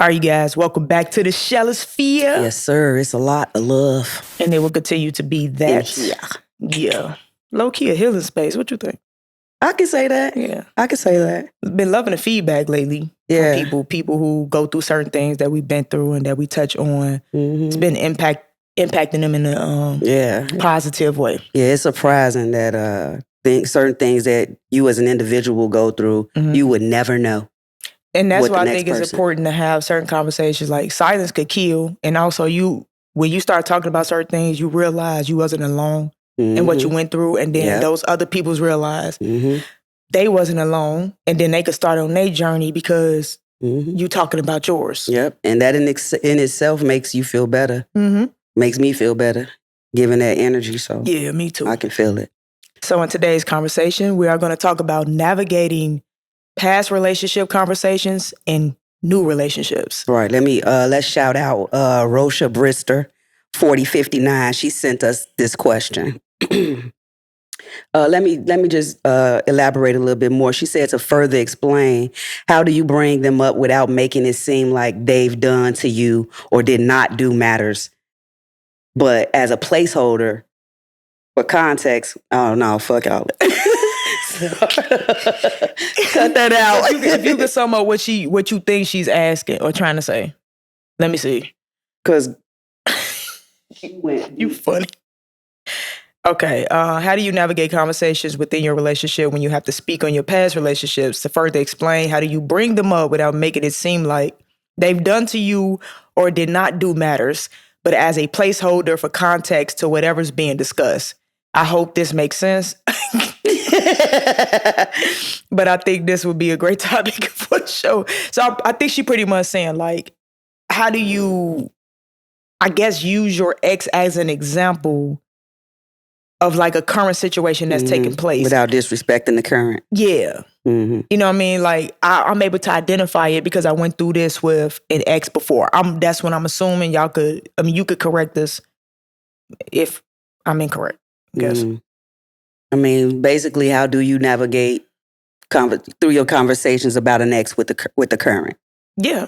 All right, you guys, welcome back to the Shellosphere. Yes, sir. It's a lot of love. And it will continue to be that. Yeah. Low-key a healing space. What you think? I can say that. Yeah. I can say that. Been loving the feedback lately from people who go through certain things that we've been through and that we touch on. Mm-hmm. It's been impacting them in a positive way. Yeah, it's surprising that certain things that you as an individual go through, you would never know. And that's why I think it's important to have certain conversations. Like, silence could kill. And also, when you start talking about certain things, you realize you wasn't alone in what you went through. And then those other people's realize they wasn't alone. And then they could start on their journey because you talking about yours. Yep. And that in itself makes you feel better. Makes me feel better, giving that energy. So yeah, me too. I can feel it. So in today's conversation, we are going to talk about navigating past relationship conversations and new relationships. Right. Let's shout out Rosha Brister, 4059. She sent us this question. Let me just elaborate a little bit more. She said to further explain, how do you bring them up without making it seem like they've done to you or did not do matters? But as a placeholder for context, oh no, fuck all. Cut that out. If you could sum up what you think she's asking or trying to say. Let me see. Because you funny. Okay. How do you navigate conversations within your relationship when you have to speak on your past relationships? To further explain, how do you bring them up without making it seem like they've done to you or did not do matters, but as a placeholder for context to whatever's being discussed? I hope this makes sense. But I think this would be a great topic for the show. So I think she pretty much saying, like, how do you, I guess, use your ex as an example of like a current situation that's taking place. Without disrespecting the current. Yeah. You know what I mean? Like, I'm able to identify it because I went through this with an ex before. That's when I'm assuming you could correct this if I'm incorrect, I guess. I mean, basically, how do you navigate through your conversations about an ex with the current? Yeah.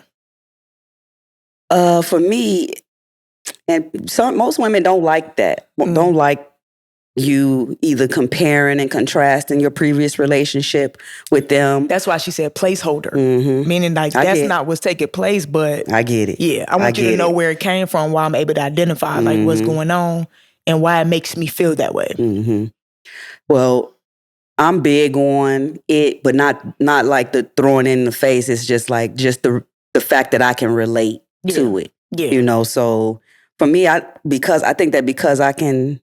For me, and most women don't like that. Don't like you either comparing and contrasting your previous relationship with them. That's why she said placeholder, meaning like that's not what's taking place, but I get it. Yeah, I want you to know where it came from, why I'm able to identify like what's going on and why it makes me feel that way. Well, I'm big on it, but not like the throwing in the face. It's just like the fact that I can relate to it. Yeah. You know, so for me, because I can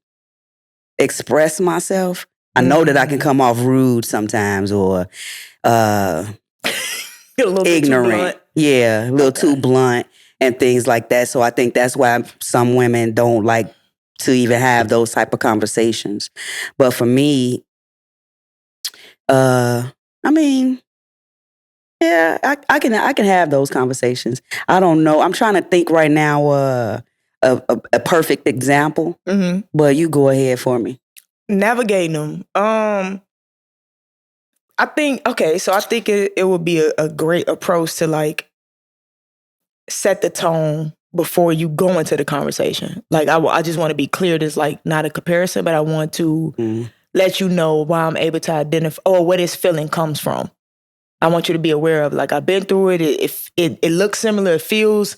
express myself, I know that I can come off rude sometimes or ignorant. Yeah, a little too blunt and things like that. So I think that's why some women don't like to even have those type of conversations. But for me, I mean, yeah, I can have those conversations. I don't know. I'm trying to think right now a perfect example, but you go ahead for me. Navigating them. I think it would be a great approach to like set the tone before you go into the conversation. Like I just want to be clear. There's like not a comparison, but I want to let you know why I'm able to identify or where this feeling comes from. I want you to be aware of, like, I've been through it. It looks similar. It feels,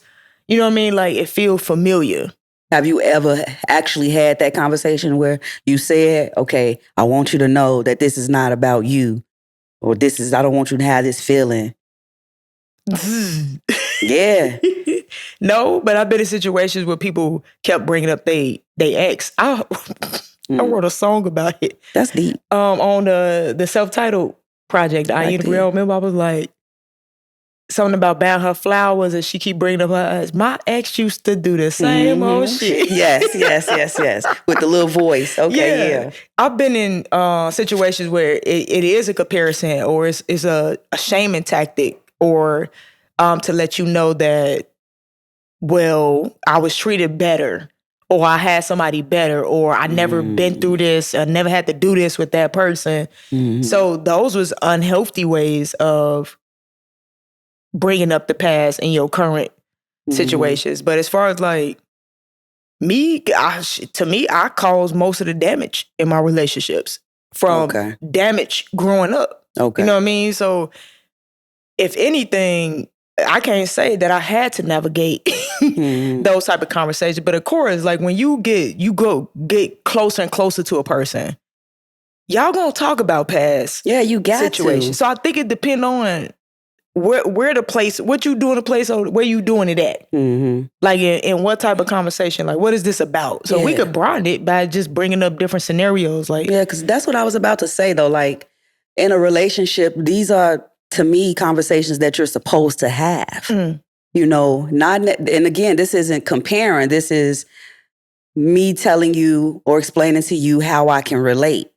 you know what I mean? Like, it feels familiar. Have you ever actually had that conversation where you said, okay, I want you to know that this is not about you, or I don't want you to have this feeling? Yeah. No, but I've been in situations where people kept bringing up they ex. I wrote a song about it. That's deep. On the self-titled project, remember I was like, something about buying her flowers and she keep bringing up her ex. My ex used to do the same old shit. Yes. With the little voice. Okay, yeah. I've been in situations where it is a comparison or it's a shaming tactic or to let you know that, well, I was treated better or I had somebody better or I never been through this. I never had to do this with that person. So those was unhealthy ways of bringing up the past in your current situations. But as far as like me, I cause most of the damage in my relationships from damage growing up. You know what I mean? So if anything, I can't say that I had to navigate those type of conversations. But of course, like when you get closer and closer to a person, y'all gonna talk about past situations. So I think it depends on where the place, what you doing the place, or where you doing it at. Like in what type of conversation, like what is this about? So we could broaden it by just bringing up different scenarios. Like because that's what I was about to say though. Like in a relationship, these are to me conversations that you're supposed to have. You know, and again, this isn't comparing. This is me telling you or explaining to you how I can relate.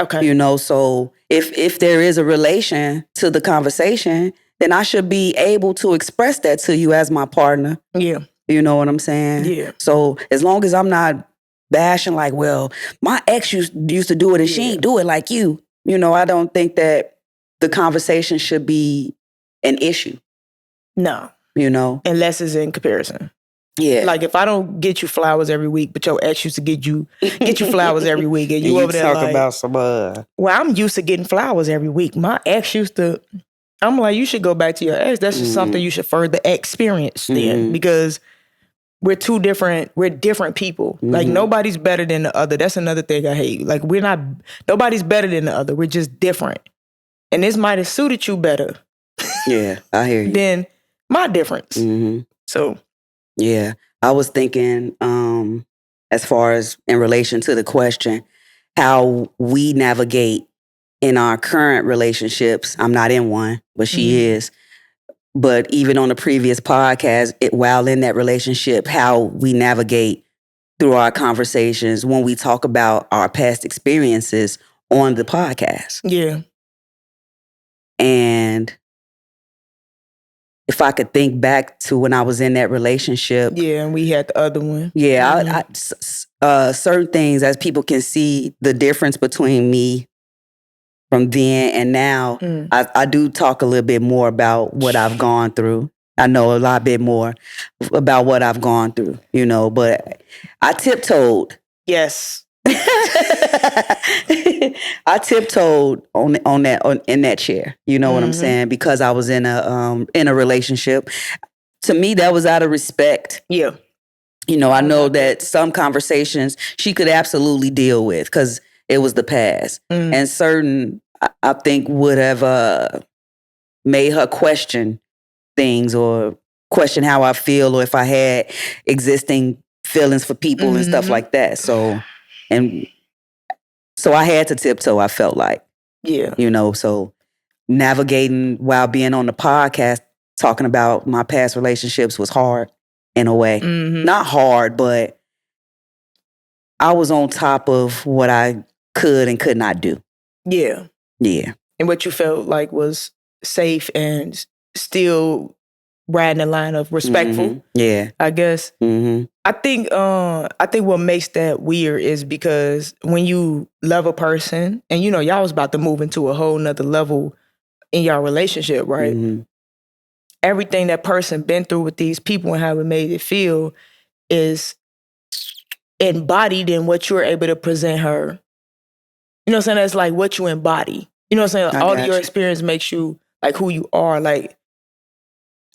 Okay. You know, so if there is a relation to the conversation, then I should be able to express that to you as my partner. Yeah. You know what I'm saying? Yeah. So as long as I'm not bashing like, well, my ex used to do it and she ain't do it like you. You know, I don't think that the conversation should be an issue. No. You know? Unless it's in comparison. Yeah. Like if I don't get you flowers every week, but your ex used to get you flowers every week, and you over there talk like, about some well, I'm used to getting flowers every week. My ex used to. I'm like, you should go back to your ex. That's just something you should further experience then, because we're different people. Like nobody's better than the other. That's another thing I hate. Like nobody's better than the other. We're just different, and this might have suited you better. Yeah, I hear you. Than my difference. So. Yeah, I was thinking as far as in relation to the question, how we navigate in our current relationships. I'm not in one, but she is. But even on the previous podcast, while in that relationship, how we navigate through our conversations when we talk about our past experiences on the podcast. Yeah. And if I could think back to when I was in that relationship. Yeah, and we had the other one. Yeah, certain things, as people can see the difference between me from then and now, I do talk a little bit more about what I've gone through. I know a lot bit more about what I've gone through, you know, but I tiptoed. Yes. I tiptoed in that chair. You know what I'm saying? Because I was in a relationship. To me, that was out of respect. Yeah. You know, I know that some conversations she could absolutely deal with because it was the past, and certain I think would have made her question things or question how I feel, or if I had existing feelings for people and stuff like that. So I had to tiptoe, I felt like. Yeah. You know, so navigating while being on the podcast, talking about my past relationships was hard in a way. Not hard, but I was on top of what I could and could not do. Yeah. Yeah. And what you felt like was safe and still riding the line of respectful. Yeah. I guess. I think what makes that weird is because when you love a person and you know y'all was about to move into a whole nother level in your relationship, right? Everything that person been through with these people and how it made it feel is embodied in what you're able to present her. You know what I'm saying? That's like what you embody. You know what I'm saying? All of your experience makes you like who you are. Like,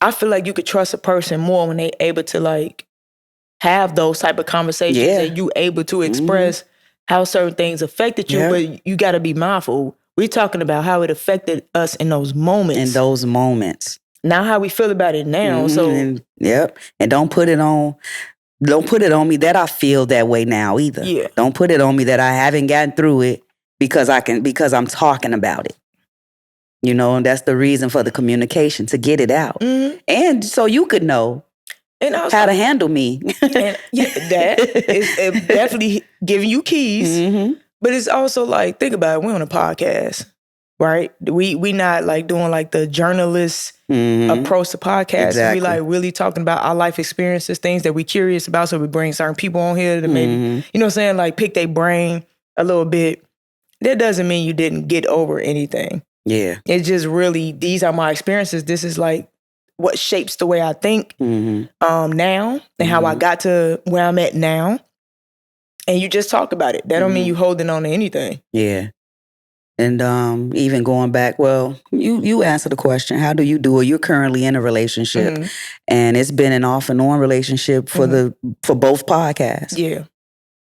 I feel like you could trust a person more when they able to like have those type of conversations and you able to express how certain things affected you, but you got to be mindful. We're talking about how it affected us in those moments. Not how we feel about it now. So and don't put it on me that I feel that way now either. Yeah. Don't put it on me that I haven't gotten through it because I'm talking about it. You know, and that's the reason for the communication, to get it out. And so you could know how to handle me. And that is definitely giving you keys. But it's also like, think about it, we're on a podcast, right? We not like doing like the journalist approach to podcasts. Exactly. We like really talking about our life experiences, things that we're curious about. So we bring certain people on here to maybe, you know what I'm saying, like pick their brain a little bit. That doesn't mean you didn't get over anything. Yeah. It's just really, these are my experiences. This is like what shapes the way I think now and how I got to where I'm at now. And you just talk about it. That don't mean you holding on to anything. Yeah. And even going back, well, you answer the question. How do you do it? You're currently in a relationship, and it's been an off and on relationship for both podcasts. Yeah.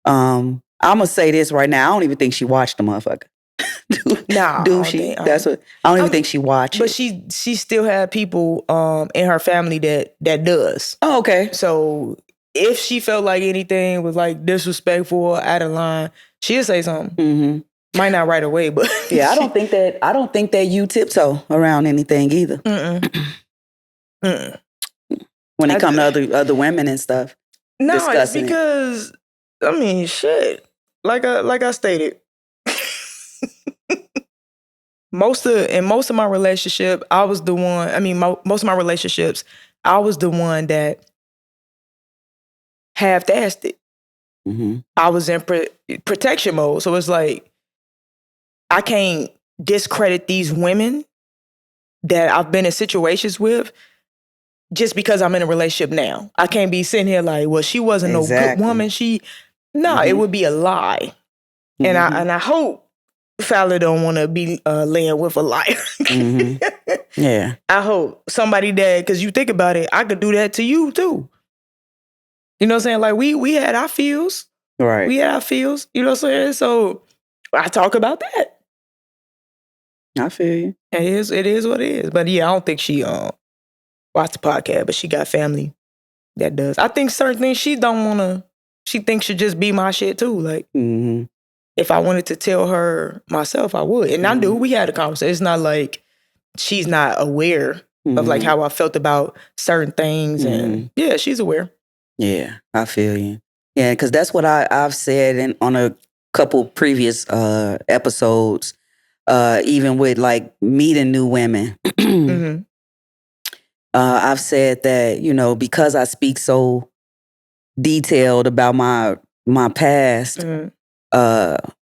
I'm gonna say this right now. I don't even think she watched the motherfucker. do she? That's what I don't even think she watched. But she still had people in her family that does. Oh, okay. So if she felt like anything was like disrespectful or out of line, she'll say something. Might not right away, but yeah, I don't think that you tiptoe around anything either. When it comes to other women and stuff. No, it's because I mean, shit. Like I stated, most of my relationship, I was the one. I mean, most of my relationships, I was the one that half-assed it. I was in protection mode, so it's like I can't discredit these women that I've been in situations with just because I'm in a relationship now. I can't be sitting here like, well, she wasn't no good woman. It would be a lie. And I hope Fowler don't want to be laying with a liar. Yeah. I hope somebody that, because you think about it, I could do that to you too. You know what I'm saying? Like we had our feels. Right. We had our feels. You know what I'm saying? So I talk about that. I feel you. It is what it is. But yeah, I don't think she watch the podcast, but she got family that does. I think certain things she thinks should just be my shit too. Like if I wanted to tell her myself, I would. And I do. We had a conversation. It's not like she's not aware of like how I felt about certain things. And yeah, she's aware. Yeah, I feel you. Yeah, because that's what I've said on a couple previous episodes, even with like meeting new women. I've said that, you know, because I speak so detailed about my past,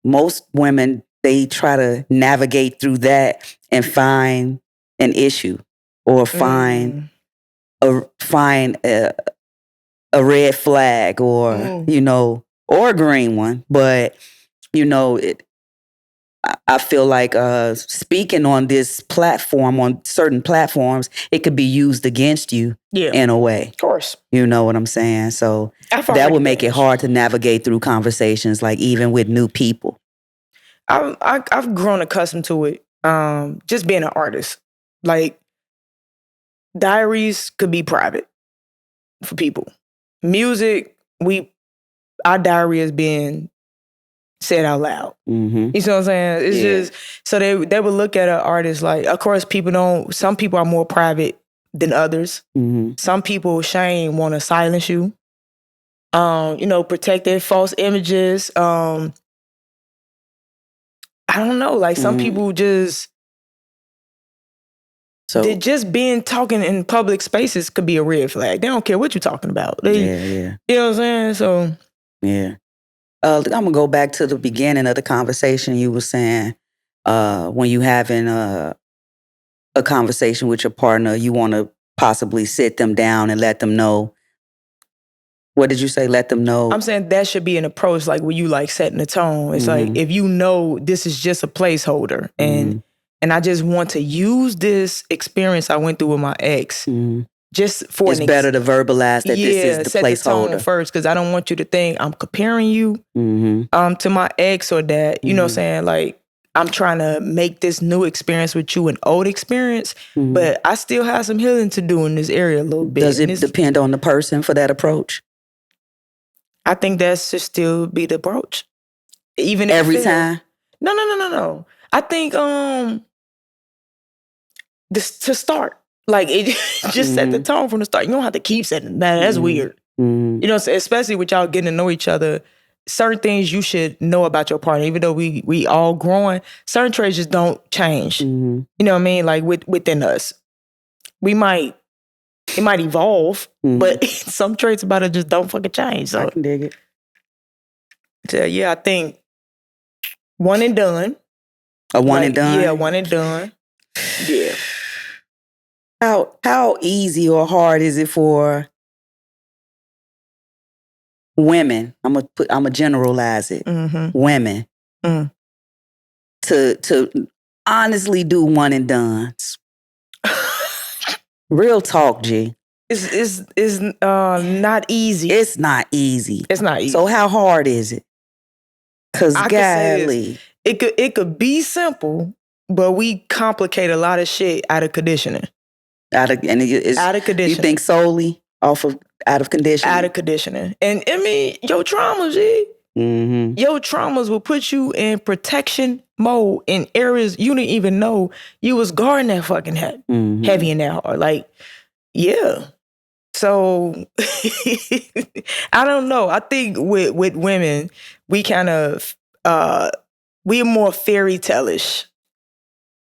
most women, they try to navigate through that and find an issue or find a red flag or, you know, or a green one. But, you know, I feel like speaking on this platform, on certain platforms, it could be used against you in a way. Of course. You know what I'm saying? So that would make it hard to navigate through conversations, like even with new people. I've grown accustomed to it. Just being an artist. Like, diaries could be private for people. Music, our diary is being said out loud. You see what I'm saying? It's just, so they would look at an artist like, of course, some people are more private than others. Some people, shame, want to silence you. You know, protect their false images. I don't know, like some people just, just talking in public spaces could be a red flag. They don't care what you're talking about. You know what I'm saying? So. Yeah. I'm going to go back to the beginning of the conversation. You were saying when you having a conversation with your partner, you want to possibly sit them down and let them know. What did you say? Let them know? I'm saying that should be an approach like where you like setting the tone. It's like, if you know this is just a placeholder and I just want to use this experience I went through with my ex just for it's better to verbalize that this is the set placeholder. The tone first, because I don't want you to think I'm comparing you to my ex or that, you know what I'm saying? Like, I'm trying to make this new experience with you an old experience, but I still have some healing to do in this area a little bit. Does it depend on the person for that approach? I think that should still be the approach. Even every time? No. I think this to start. Like, it just set the tone from the start. You don't have to keep setting that. That's weird. You know, especially with y'all getting to know each other. Certain things you should know about your partner, even though we all growing. Certain traits just don't change. You know what I mean? Like within us, it might evolve, but some traits about it just don't fucking change. So I can dig it. So yeah, I think one and done. A one and done? Yeah, one and done. Yeah. How easy or hard is it for women? I'm gonna generalize it. Women to honestly do one and dones. Real talk, G. It's not easy. It's not easy. It's not easy. So how hard is it? Cause I could say this. It could be simple, but we complicate a lot of shit out of conditioning. Out of conditioning. You think solely out of conditioning? Out of conditioning. And I mean, your traumas, G. Your traumas will put you in protection mode in areas you didn't even know you was guarding that fucking heavy in that heart. Like, yeah. So I don't know. I think with women, we kind of we're more fairy tale-ish.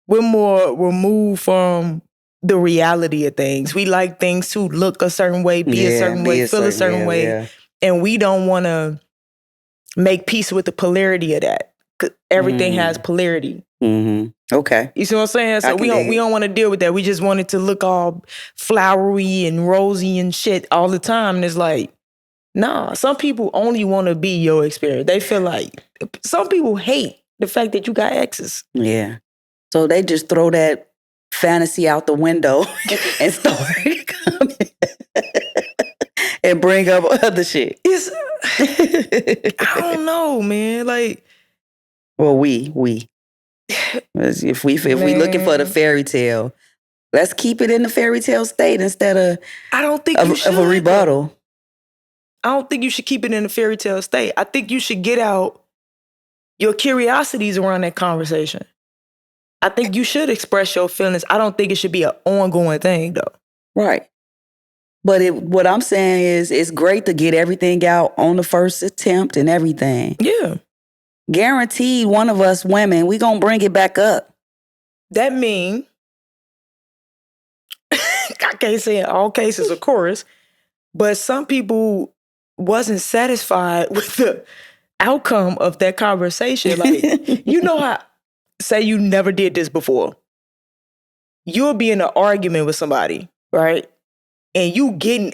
We're more removed from the reality of things. We like things to look a certain way, be a certain way, feel a certain way. Yeah. And we don't want to make peace with the polarity of that. 'Cause everything has polarity. Okay. You see what I'm saying? So we don't want to deal with that. We just want it to look all flowery and rosy and shit all the time. And it's like, nah, some people only want to be your experience. They feel like some people hate the fact that you got exes. Yeah. So they just throw that fantasy out the window and start coming and bring up other shit. I don't know, man. Like, well, we. If we looking for the fairy tale, let's keep it in the fairy tale state instead of of a rebuttal. I don't think you should keep it in the fairy tale state. I think you should get out your curiosities around that conversation. I think you should express your feelings. I don't think it should be an ongoing thing, though. Right. But what I'm saying is it's great to get everything out on the first attempt and everything. Yeah. Guaranteed one of us women, we gonna bring it back up. That mean, I can't say in all cases, of course, but some people wasn't satisfied with the outcome of that conversation. Like, you know how, say you never did this before. You'll be in an argument with somebody, right? And you getting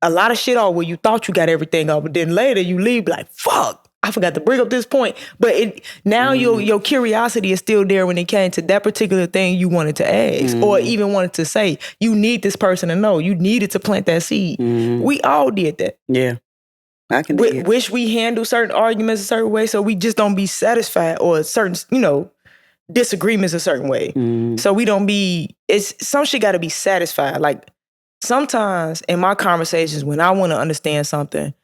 a lot of shit off where you thought you got everything off, but then later you leave like, fuck, I forgot to bring up this point. But now your curiosity is still there when it came to that particular thing you wanted to ask or even wanted to say. You need this person to know. You needed to plant that seed. We all did that. Yeah. I can wish we handle certain arguments a certain way so we just don't be satisfied or certain, disagreements a certain way. So we don't be, some shit got to be satisfied. Like sometimes in my conversations when I want to understand something,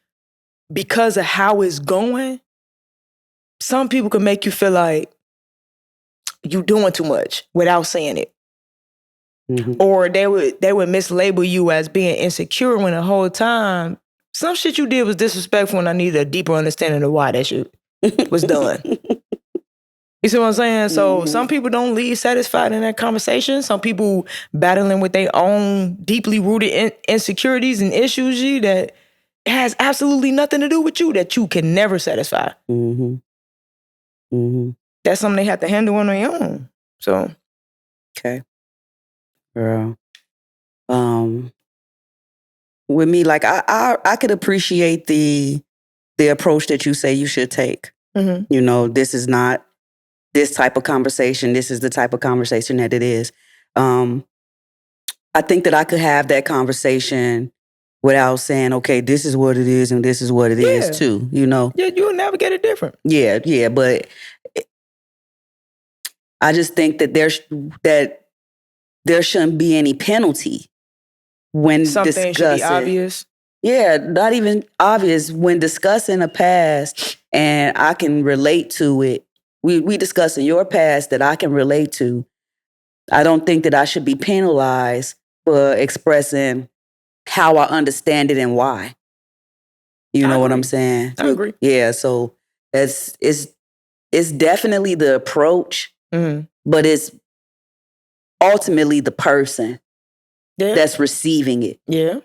because of how it's going, some people can make you feel like you doing too much without saying it. Or they would mislabel you as being insecure when the whole time some shit you did was disrespectful and I needed a deeper understanding of why that shit was done. You see what I'm saying? So some people don't leave satisfied in that conversation. Some people battling with their own deeply rooted insecurities and issues that has absolutely nothing to do with you that you can never satisfy. That's something they have to handle on their own. So. Okay. Girl. With me, like I could appreciate the approach that you say you should take. This is not this type of conversation. This is the type of conversation that it is. I think that I could have that conversation without saying, okay, this is what it is and this is what it is too, Yeah, you'll navigate it different. Yeah, but I just think that there shouldn't be any penalty when something should be obvious. Yeah, not even obvious when discussing a past and I can relate to it. We discussing your past that I can relate to. I don't think that I should be penalized for expressing how I understand it and why. You know what I'm saying? I agree. Yeah, so it's definitely the approach, but it's ultimately the person that's receiving it. Yeah.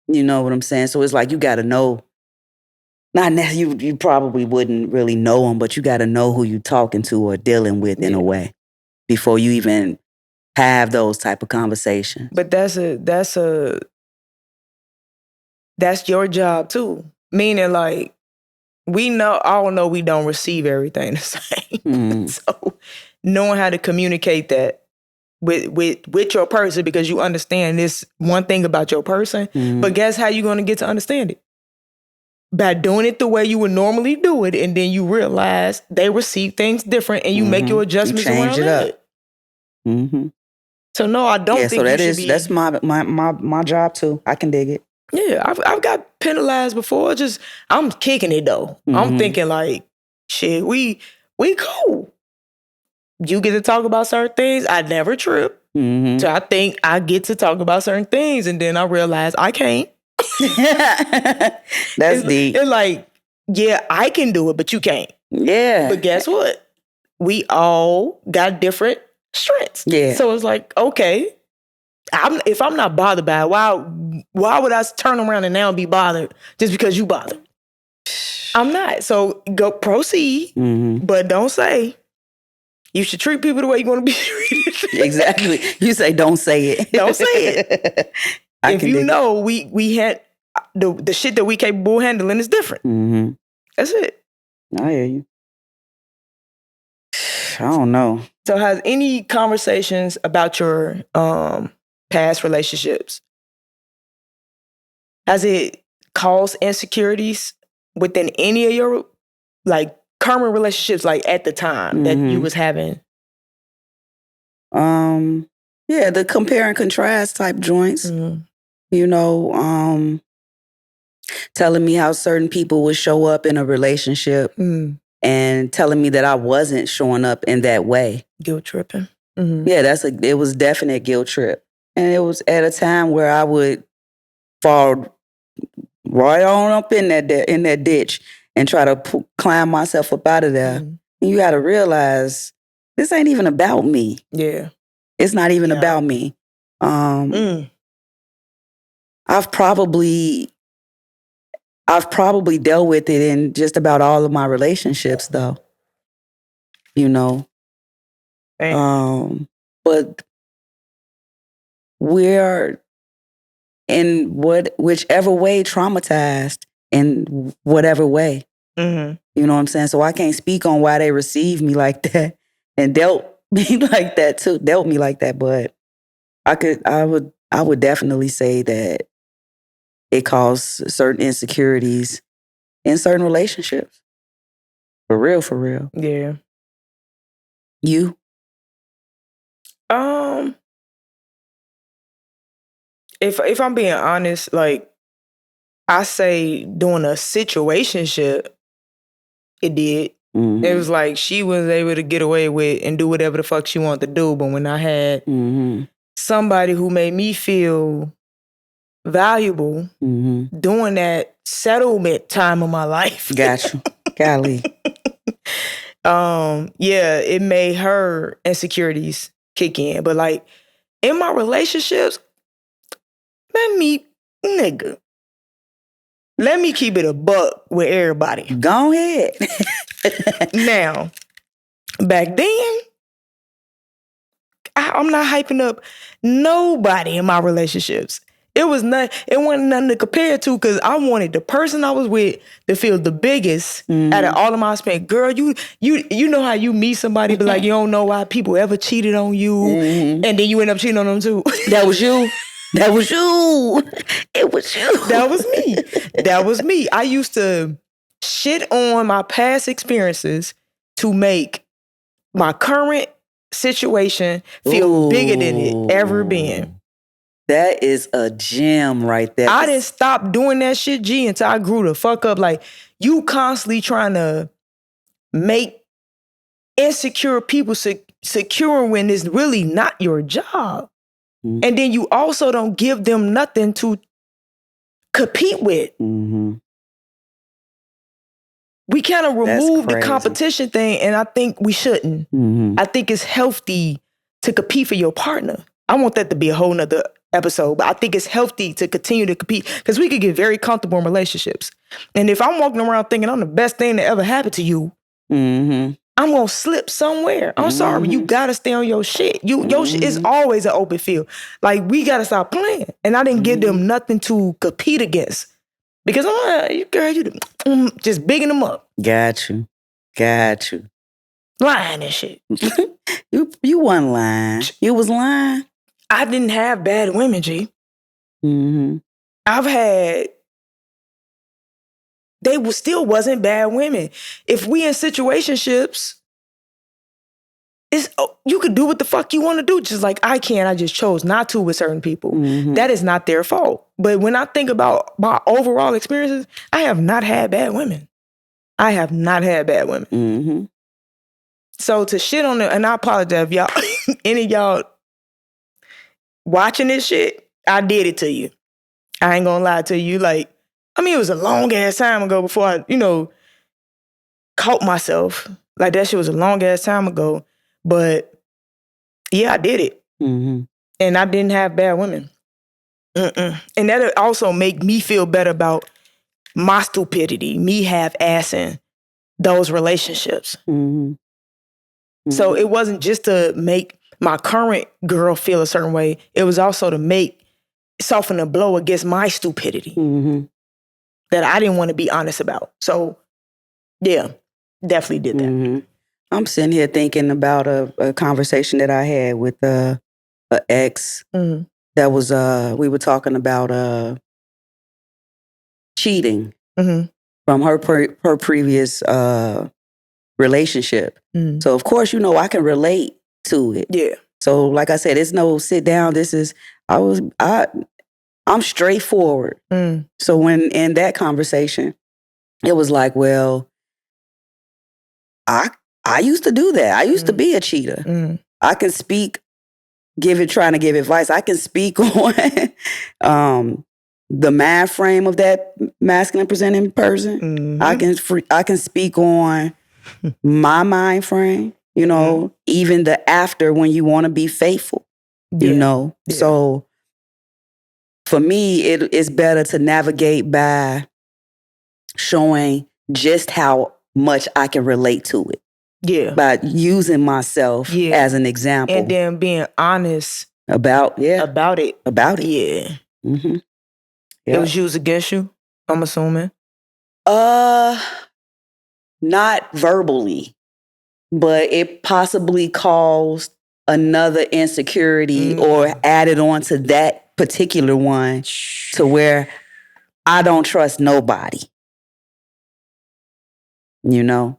You know what I'm saying? So it's like you got to know. Not now, you probably wouldn't really know them, but you got to know who you're talking to or dealing with in a way before you even have those type of conversations. But that's your job too. Meaning, like, all know we don't receive everything the same. So knowing how to communicate that with your person, because you understand this one thing about your person, but guess how you're going to get to understand it? By doing it the way you would normally do it, and then you realize they receive things different, and you make your adjustments around it. So no, I don't think that's my job too. I can dig it. Yeah, I've got penalized before. I'm kicking it though. I'm thinking like, shit, we cool. You get to talk about certain things. I never trip. So I think I get to talk about certain things, and then I realize I can't. That's deep. It's like, yeah, I can do it, but you can't. Yeah. But guess what? We all got different strengths. Yeah. So it's like, okay, if I'm not bothered by it, why would I turn around and now be bothered just because you bothered? I'm not. So go proceed, but don't say you should treat people the way you want to be treated. Exactly. You say don't say it. Don't say it. If you know we had the shit that we capable of handling is different. That's it. I hear you. I don't know. So has any conversations about your past relationships, has it caused insecurities within any of your like current relationships, like at the time that you was having? Yeah, the compare and contrast type joints. You know, telling me how certain people would show up in a relationship and telling me that I wasn't showing up in that way. Guilt tripping. Yeah, it was definite guilt trip. And it was at a time where I would fall right on up in that ditch and try to climb myself up out of there. And you got to realize this ain't even about me. Yeah. It's not even about me. I've probably dealt with it in just about all of my relationships though. You know. But we're in whichever way traumatized in whatever way. You know what I'm saying? So I can't speak on why they received me like that and dealt me like that too. Dealt me like that, but I would definitely say that it caused certain insecurities in certain relationships. For real, for real. Yeah. You? If I'm being honest, like I say doing a situationship, it did. It was like she was able to get away with and do whatever the fuck she wanted to do. But when I had somebody who made me feel valuable during that settlement time of my life. Gotcha. Golly. Yeah, it made her insecurities kick in. But like in my relationships, let me keep it a buck with everybody. Go ahead. Now, back then, I'm not hyping up nobody in my relationships. It wasn't nothing to compare to because I wanted the person I was with to feel the biggest out of all of my spent. Girl, you know how you meet somebody, but like you don't know why people ever cheated on you, and then you end up cheating on them too. That was you. That was you. It was you. That was me. That was me. I used to shit on my past experiences to make my current situation feel bigger than it ever been. That is a gem right there. I didn't stop doing that shit, G, until I grew the fuck up. Like, you constantly trying to make insecure people secure when it's really not your job. And then you also don't give them nothing to compete with. We kind of remove the competition thing, and I think we shouldn't. I think it's healthy to compete for your partner. I want that to be a whole nother episode, but I think it's healthy to continue to compete because we could get very comfortable in relationships. And if I'm walking around thinking I'm the best thing that ever happened to you, I'm gonna slip somewhere. I'm sorry. You gotta stay on your shit. Your shit is always an open field. Like, we gotta stop playing. And I didn't give them nothing to compete against. Because girl, you just bigging them up. Got you. Lying and shit. You wasn't lying. You was lying. I didn't have bad women, G. I've had, still wasn't bad women. If we in situationships, you could do what the fuck you want to do, just like I can. I just chose not to with certain people. That is not their fault. But when I think about my overall experiences, I have not had bad women. So to shit on it, and I apologize if y'all, any of y'all watching this shit, I did it to you. I ain't gonna lie to you. Like, I mean, it was a long ass time ago before I, caught myself. Like, that shit was a long ass time ago. But yeah, I did it. And I didn't have bad women. And that'll also make me feel better about my stupidity, me half-assing those relationships. So it wasn't just to make my current girl feel a certain way. It was also to soften the blow against my stupidity that I didn't want to be honest about. So yeah, definitely did that. I'm sitting here thinking about a conversation that I had with a ex. That was we were talking about cheating from her previous relationship. So of course, I can relate to it. Yeah. So like I said, it's no sit down. I'm straightforward. So when in that conversation, it was like, well, I used to do that. I used to be a cheater. I can speak, trying to give advice. I can speak on the mind frame of that masculine presenting person. I can speak on my mind frame, even the after when you want to be faithful, So for me, it's better to navigate by showing just how much I can relate to it. Yeah. By using myself as an example. And then being honest about it. Yeah. It was used against you, I'm assuming. Not verbally, but it possibly caused another insecurity or added on to that particular one to where I don't trust nobody. Yeah.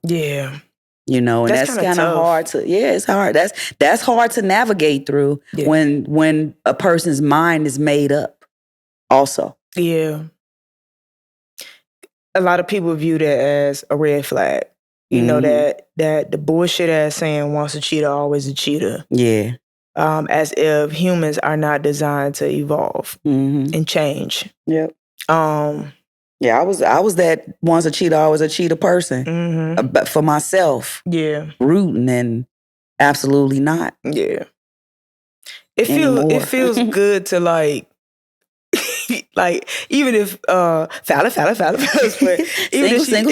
And that's kind of hard to, it's hard. That's hard to navigate through when a person's mind is made up also. Yeah. A lot of people view that as a red flag. That the bullshit ass saying once a cheater, always a cheater. Yeah. As if humans are not designed to evolve and change. Yep. Yeah, I was that once a cheater, always a cheater person. But for myself. Yeah. Rooting and absolutely not. Yeah. It feels good to like even if falla, but even single.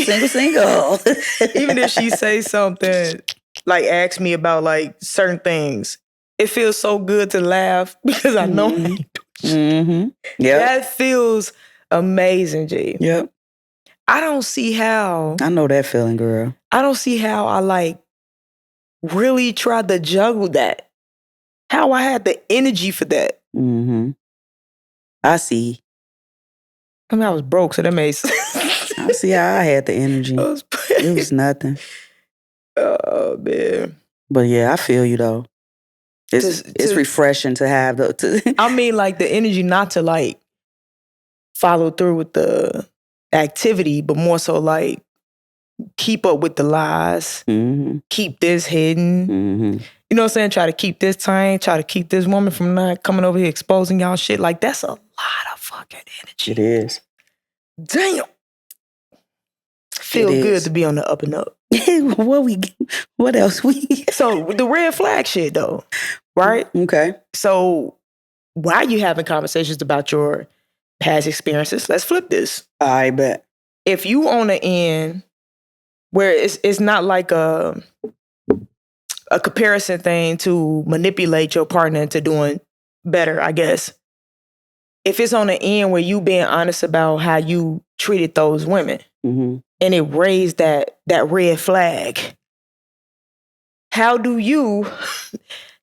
Even if she says something, like ask me about like certain things, it feels so good to laugh because I know Yeah. That feels amazing, G. Yep. I don't see how. I know that feeling, girl. I don't see how I like really tried to juggle that. How I had the energy for that. I see. I mean, I was broke, so that made sense. I see how I had the energy. It was nothing. Oh, man. But yeah, I feel you though. It's refreshing to have the. I mean, like the energy not to like follow through with the activity, but more so like keep up with the lies, keep this hidden. You know what I'm saying? Try to keep this time, try to keep this woman from not coming over here exposing y'all shit. Like, that's a lot of fucking energy. It is. Damn. Feel good to be on the up and up. What else we? So, the red flag shit though, right? Okay. So, while you having conversations about your past experiences, let's flip this. I bet. If you on the end where it's not like a comparison thing to manipulate your partner into doing better, I guess. If it's on the end where you being honest about how you treated those women and it raised that red flag, how do you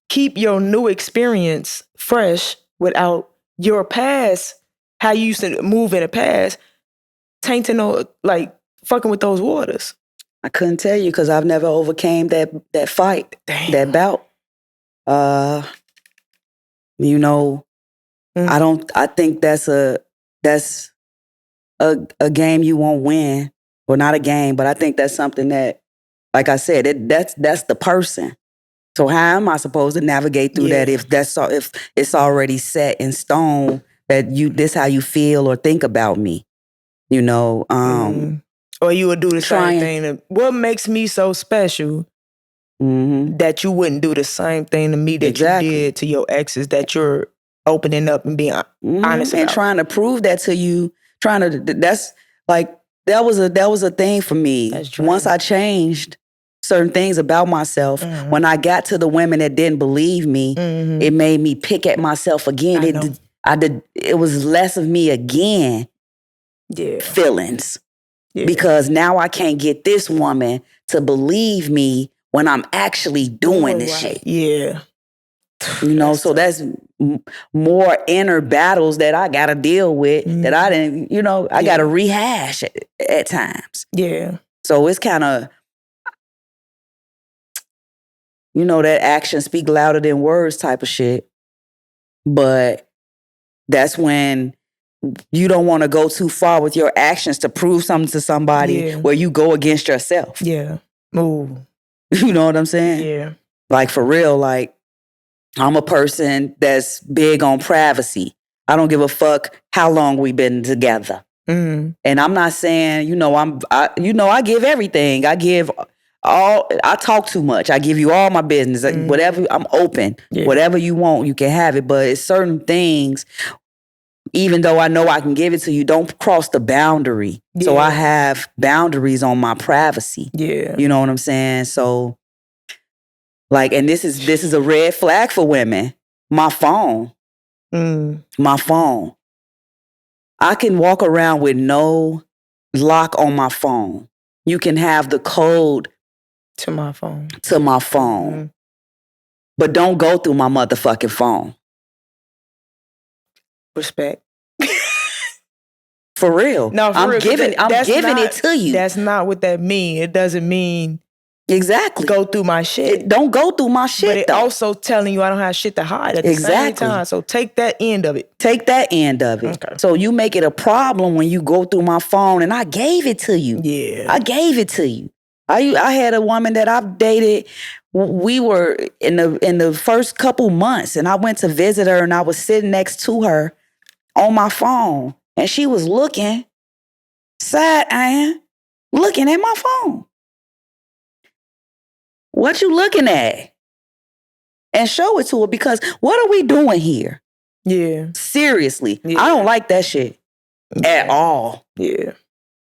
keep your new experience fresh without your past, how you used to move in the past, tainting or like fucking with those waters? I couldn't tell you because I've never overcame that fight, that bout. You know, I think that's a game you won't win. Well, not a game, but I think that's something that, like I said, that's the person. So how am I supposed to navigate through that if it's already set in stone that this how you feel or think about me? You know, or you would do the same thing. What makes me so special that you wouldn't do the same thing to me that you did to your exes, that you're opening up and being honest about? And trying to prove that to you, that's like, that was a thing for me. Once I changed certain things about myself, when I got to the women that didn't believe me, it made me pick at myself again. It was less of me again. Feelings. Because now I can't get this woman to believe me when I'm actually doing this shit. Yeah. You know, so that's more inner battles that I got to deal with that I didn't, I got to rehash at times. Yeah. So it's kind of, that action speak louder than words type of shit. But that's when you don't want to go too far with your actions to prove something to somebody where you go against yourself. Yeah. Ooh. You know what I'm saying? Yeah. Like for real, like I'm a person that's big on privacy. I don't give a fuck how long we've been together. And I'm not saying, I give everything. I talk too much. I give you all my business. Whatever, I'm open. Whatever you want, you can have it. But it's certain things, even though I know I can give it to you, don't cross the boundary. So I have boundaries on my privacy. Yeah. You know what I'm saying? So, like, and this is a red flag for women. My phone. My phone. I can walk around with no lock on my phone. You can have the code to my phone. But don't go through my motherfucking phone. Respect. For real. No, I'm giving it to you. That's not what that means. It doesn't mean exactly go through my shit. Don't go through my shit. But it also telling you I don't have shit to hide at the same time. So take that end of it. Okay. So you make it a problem when you go through my phone, and I gave it to you. Yeah. I gave it to you. I had a woman that I've dated. We were in the first couple months, and I went to visit her, and I was sitting next to her on my phone, and she was looking looking at my phone. What you looking at? And show it to her, because what are we doing here? Yeah. Seriously. Yeah. I don't like that shit at all. Yeah.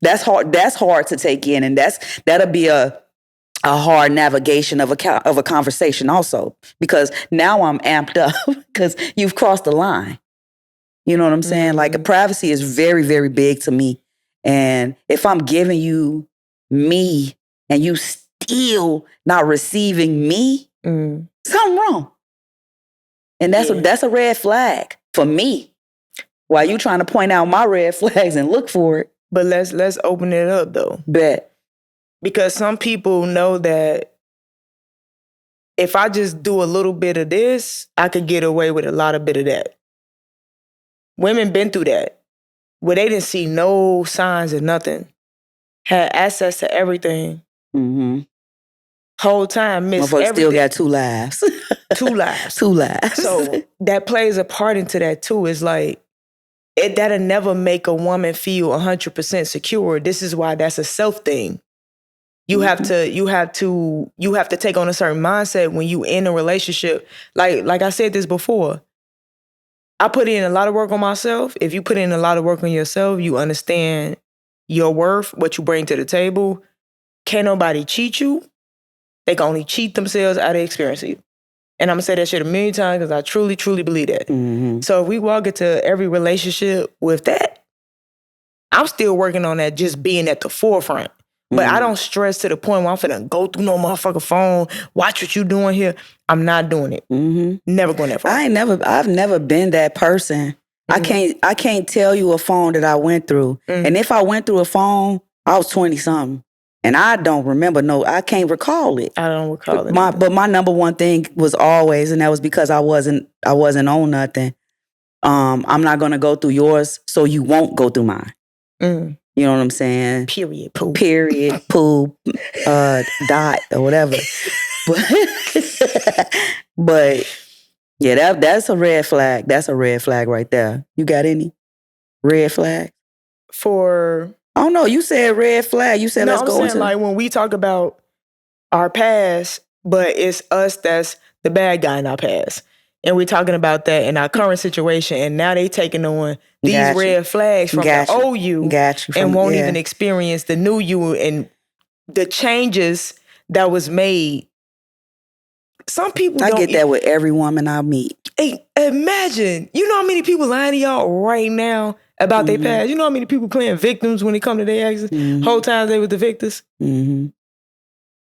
That's hard. That's hard to take in, and that'll be a hard navigation of a conversation also, because now I'm amped up because you've crossed the line. You know what I'm saying? Like, privacy is very, very big to me. And if I'm giving you me and you still not receiving me, something wrong. And that's a red flag for me. While you trying to point out my red flags and look for it. But let's open it up though. Bet. Because some people know that if I just do a little bit of this, I could get away with a lot of bit of that. Women been through that, where they didn't see no signs of nothing, had access to everything. Whole time missed everything. Still got 2 lives. 2 lives. 2 lives. So that plays a part into that too. It's like, that'll never make a woman feel 100% secure. This is why that's a self thing. You have to take on a certain mindset when you in a relationship. Like I said this before, I put in a lot of work on myself. If you put in a lot of work on yourself, you understand your worth, what you bring to the table. can't nobody cheat you. They can only cheat themselves out of experiencing you. And I'm going to say that shit a million times because I truly, truly believe that. Mm-hmm. So if we walk into every relationship with that, I'm still working on that, just being at the forefront. But I don't stress to the point where I'm finna go through no motherfucking phone, watch what you doing here. I'm not doing it. Mm-hmm. Never going that far. I've never been that person. Mm-hmm. I can't tell you a phone that I went through. Mm-hmm. And if I went through a phone, I was 20-something. And I don't remember, I can't recall it. I don't recall it. But my number one thing was always, and that was because I wasn't on nothing. I'm not gonna go through yours, so you won't go through mine. You know what I'm saying? Period. Poop. Period. Poop. Dot or whatever. But yeah, that's a red flag. That's a red flag right there. You got any red flag? For oh no, you said red flag. You said let's go into like when we talk about our past, but it's us that's the bad guy in our past. And we're talking about that in our current situation, and now they taking on these red flags from the old you, and won't even experience the new you and the changes that was made. Some people I get that with every woman I meet. Hey, imagine, you know how many people lying to y'all right now about their past? You know how many people playing victims when it come to their exes? Whole time they were the victors. Mm-hmm.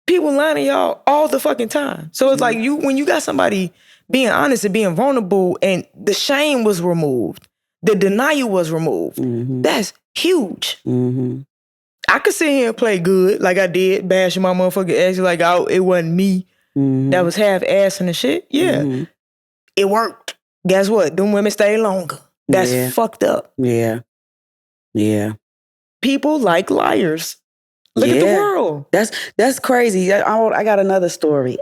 People lying to y'all all the fucking time. So it's like when you got somebody being honest and being vulnerable, and the shame was removed, the denial was removed. That's huge. I could sit here and play good like I did, bashing my motherfucking ex like it wasn't me that was half-assing the shit. Yeah. It worked. Guess what? Them women stay longer. That's fucked up. Yeah. Yeah. People like liars. Look at the world. That's crazy. I got another story.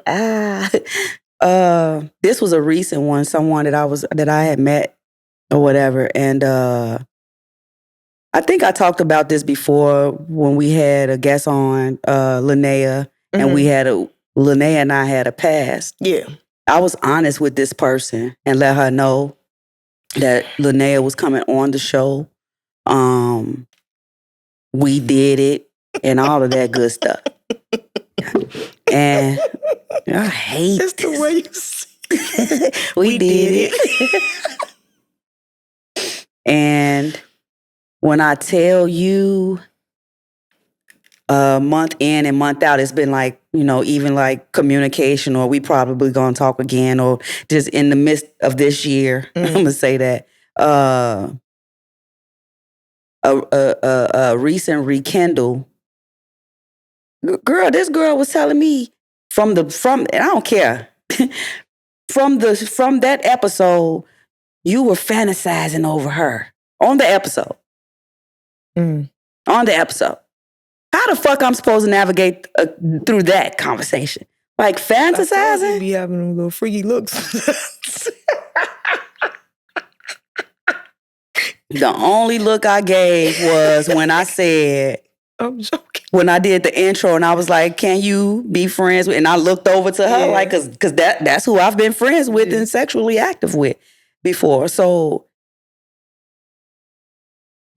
This was a recent one. Someone that I had met or whatever, and I think I talked about this before when we had a guest on, Linnea, and Linnea and I had a past. Yeah. I was honest with this person and let her know that Linnea was coming on the show. We did it and all of that good stuff. And I hate it's the way you say we did it. And when I tell you, month in and month out, it's been like, even like communication, or we probably gonna talk again, or just in the midst of this year, I'm gonna say that. A recent rekindle. Girl, this girl was telling me from and I don't care. from that episode, you were fantasizing over her on the episode. On the episode. How the fuck I'm supposed to navigate through that conversation? Like fantasizing? You be having them little freaky looks. The only look I gave was when I said, I'm joking. When I did the intro and I was like, can you be friends with? And I looked over to her like, cause that's who I've been friends with and sexually active with before. So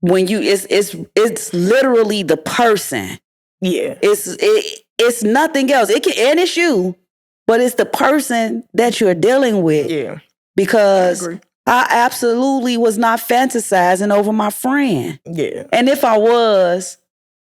when it's literally the person. Yeah. It's nothing else. And it's you, but it's the person that you're dealing with. Yeah. Because I absolutely was not fantasizing over my friend. Yeah. And if I was,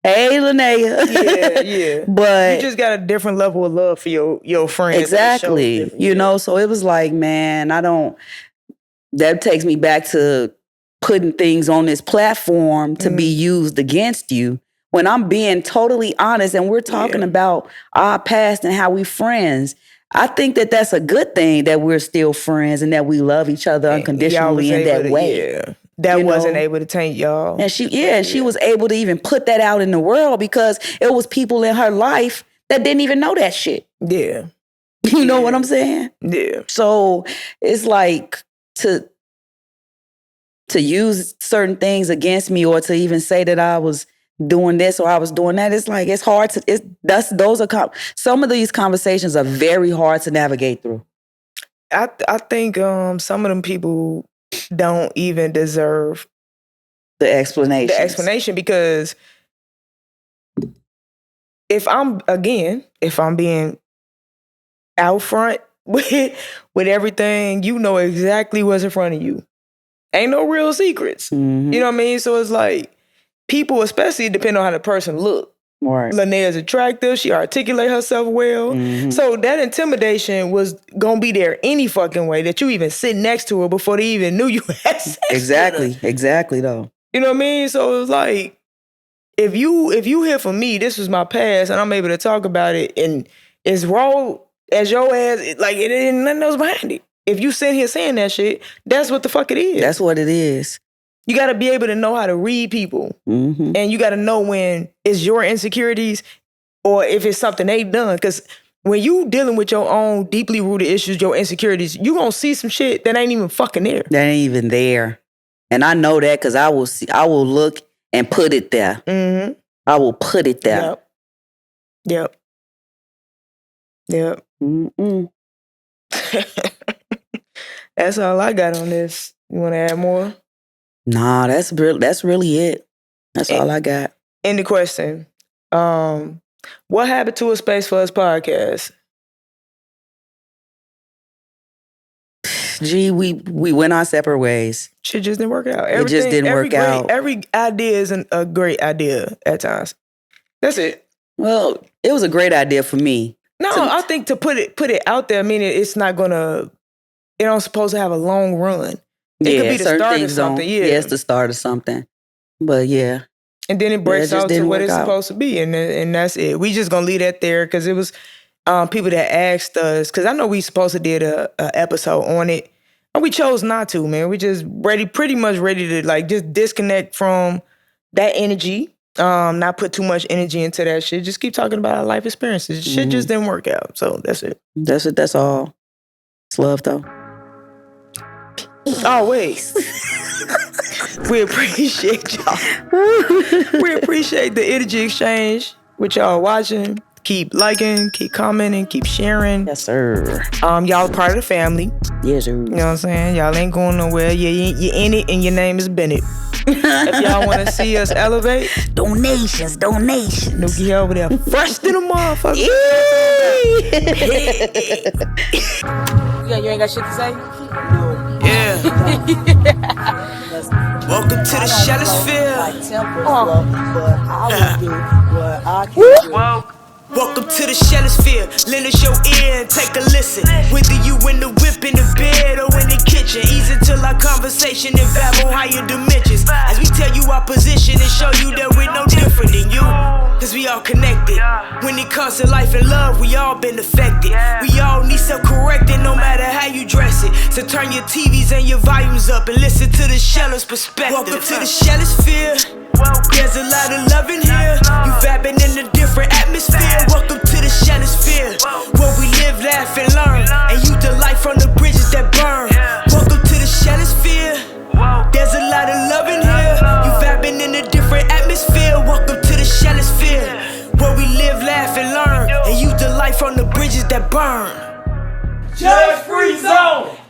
hey, Linnea. Yeah. But you just got a different level of love for your friends. Exactly. So it was like, man, that takes me back to putting things on this platform to be used against you. When I'm being totally honest and we're talking about our past and how we friends, I think that that's a good thing that we're still friends and that we love each other unconditionally in that way. Yeah. That wasn't able to taint y'all. And she was able to even put that out in the world because it was people in her life that didn't even know that shit. Yeah. You know what I'm saying? Yeah. So it's like to use certain things against me or to even say that I was doing this or I was doing that. It's like, it's hard to, some of these conversations are very hard to navigate through. I think some of them people don't even deserve the explanation. Because if I'm being out front with everything, you know exactly what's in front of you. Ain't no real secrets. Mm-hmm. You know what I mean? So it's like people, especially depending on how the person look. Right. Linnea's attractive. She articulate herself well. Mm-hmm. So that intimidation was gonna be there any fucking way that you even sit next to her before they even knew you had sex. Exactly though. You know what I mean? So it was like, if you hear from me, this was my past, and I'm able to talk about it, and it's raw as your ass, like it ain't nothing else behind it. If you sit here saying that shit, that's what the fuck it is. That's what it is. You got to be able to know how to read people. Mm-hmm. And you got to know when it's your insecurities or if it's something they done. Because when you dealing with your own deeply rooted issues, your insecurities, you going to see some shit that ain't even fucking there. That ain't even there. And I know that because I will look and put it there. Mm-hmm. I will put it there. Yep. Mm-mm. That's all I got on this. You want to add more? Nah, that's really it. That's all I got. End the question. What happened to A Space for Us podcast? Gee, we went our separate ways. Shit just didn't work out. It just didn't work out. Every idea is a great idea at times. That's it. Well, it was a great idea for me. No, I think to put it out there, meaning it's not gonna. It don't supposed to have a long run. It could be the start of something. Yeah, it's the start of something. But yeah. And then it breaks out to what it's supposed to be, and that's it. We just gonna leave that there because it was people that asked us, because I know we supposed to did a episode on it, and we chose not to. Man, we just pretty much ready to like just disconnect from that energy, not put too much energy into that shit. Just keep talking about our life experiences. Shit just didn't work out, so that's it. That's it. That's all. It's love though. Always. We appreciate y'all. We appreciate the energy exchange with y'all watching. Keep liking, keep commenting, keep sharing. Yes, sir. Y'all part of the family. Yes, sir. You know what I'm saying? Y'all ain't going nowhere. You're in it, and your name is Bennett. If y'all want to see us elevate, donations. Nuki over there, fresh to the motherfucker. Yeah, you ain't got shit to say? Yeah. Welcome to the Shellisfield. Welcome to the Shellisfield. Lend us your ear and take a listen. Whether you in the whip, in the bed, or in the kitchen, ease into our conversation and vibe on higher dimensions. As we tell you our position and show you that we're no different than you. Cause we all connected. When it comes to life and love, we all been affected. We all need self-correcting no matter how you dress it. So turn your TVs and your volumes up and listen to the Sheller's perspective. Welcome to the Shellisfield. There's a lot of love in here. You vibing in a different atmosphere. Welcome to the Shellisfield, where we live, laugh, and learn, and you delight from the bridges that burn. Welcome to the Shellisfield. There's a lot of love in here. You vibing in a different atmosphere. Welcome to the Shellisfield, where we live, laugh, and learn, and you delight from the bridges that burn. Judge Free Zone.